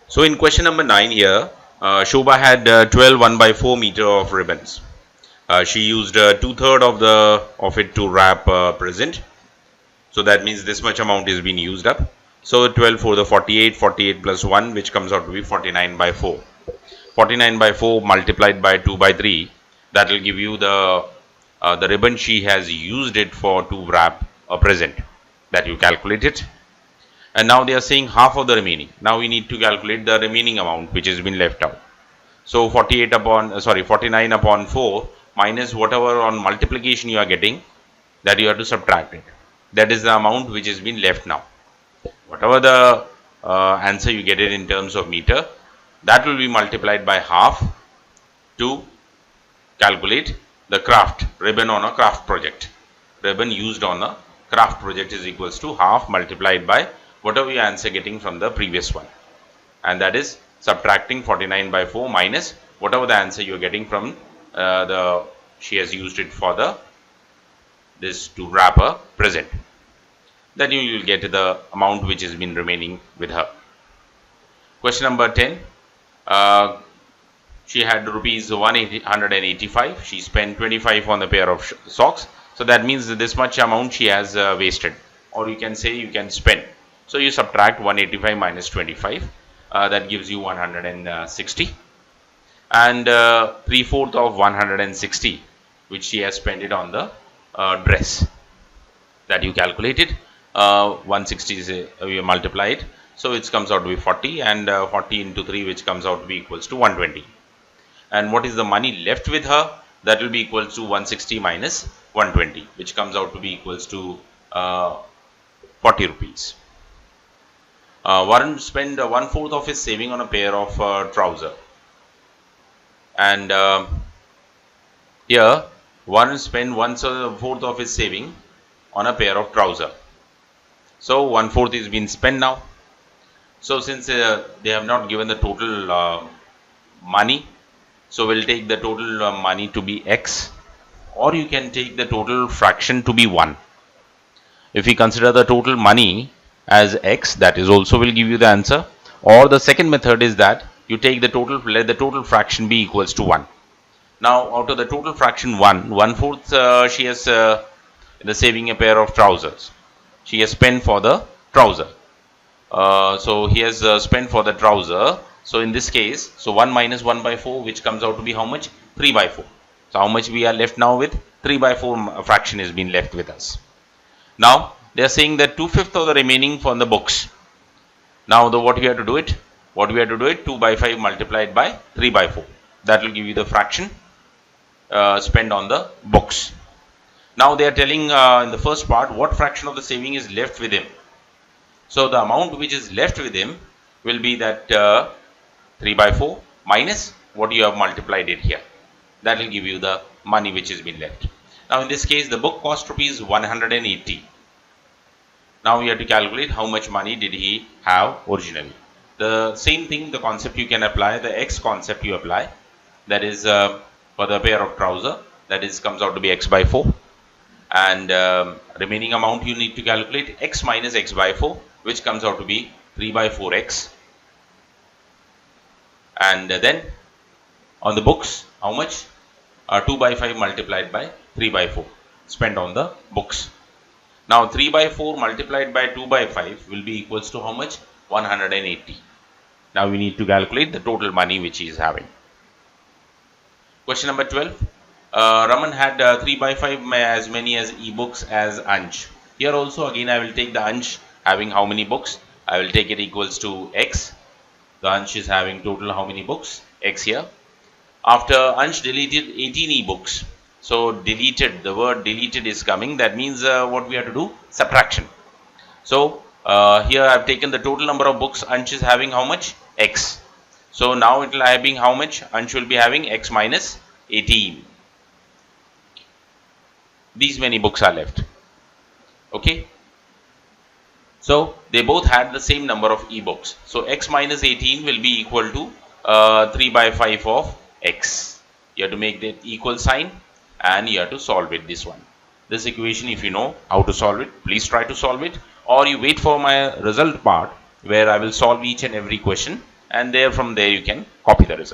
So in question number 9 here, Shobha had 12 1 by 4 meter of ribbons. She used 2/3 of it to wrap a present. So that means this much amount is being used up. So 12 for the 48, 48 plus 1, which comes out to be 49 by 4. 49 by 4 multiplied by 2 by 3, that will give you the ribbon she has used it for to wrap a present. That you calculate it. And now they are saying half of the remaining. Now we need to calculate the remaining amount which has been left out. So 49 upon 4 minus whatever on multiplication you are getting, that you have to subtract it. That is the amount which has been left now. Whatever the answer you get it in terms of meter, that will be multiplied by half to calculate the craft ribbon on a craft project. Ribbon used on a craft project is equals to half multiplied by whatever you answer getting from the previous one, and that is subtracting 49 by 4 minus whatever the answer you are getting from she has used it for this to wrap a present. Then you will get the amount which has been remaining with her. Question number 10. She had rupees 185. She spent 25 on a pair of socks. So that means that this much amount she has wasted, or you can say you can spend. So you subtract 185 minus 25. That gives you 160. And 3/4 of 160, which she has spent it on the dress. That you calculated. 160 is you multiply it. So it comes out to be 40, and 40 into 3, which comes out to be equals to 120. And what is the money left with her? That will be equals to 160 minus 120, which comes out to be equals to 40 rupees. Varun spent 1/4 of his saving on a pair of trouser. And here Varun spent 1/4 of his saving on a pair of trouser. So 1/4 is being spent now. So since they have not given the total money, so we'll take the total money to be X, or you can take the total fraction to be 1. If we consider the total money as X, that is also will give you the answer. Or the second method is that you take the total, let the total fraction be equals to 1. Now out of the total fraction 1/4 she has the saving a pair of trousers. She has spent for the trouser. So he has spent for the trouser. So in this case, so 1 minus 1 by 4, which comes out to be how much? 3 by 4. So how much we are left now with? 3 by 4 fraction is being left with us. Now they are saying that 2/5 of the remaining from the books. Now what we have to do it? What we have to do it? 2 by 5 multiplied by 3 by 4. That will give you the fraction spent on the books. Now they are telling in the first part what fraction of the saving is left with him. So the amount which is left with him will be that 3 by 4 minus what you have multiplied it here. That will give you the money which has been left. Now in this case the book cost rupees 180. Now you have to calculate how much money did he have originally. The same thing, the concept you can apply, the X concept you apply. That is for the pair of trouser, that is comes out to be X by 4. And remaining amount you need to calculate X minus X by 4, which comes out to be 3 by 4x. And then on the books, how much? 2 by 5 multiplied by 3 by 4 spent on the books. Now 3 by 4 multiplied by 2 by 5 will be equals to how much? 180. Now we need to calculate the total money which he is having. Question number 12. Raman had 3 by 5 as many as e-books as Ansh. Here also again I will take the Ansh having how many books? I will take it equals to X. The Ansh is having total how many books? X here. After Ansh deleted 18 e-books. So deleted, the word deleted is coming. That means what we have to do? Subtraction. So here I have taken the total number of books. Ansh is having how much? X. So now it will have been how much? Ansh will be having X minus 18. These many books are left. Okay. So they both had the same number of e-books. So X minus 18 will be equal to 3 by 5 of X. You have to make the equal sign and you have to solve it, this one. This equation, if you know how to solve it, please try to solve it, or you wait for my result part where I will solve each and every question and there from there you can copy the result.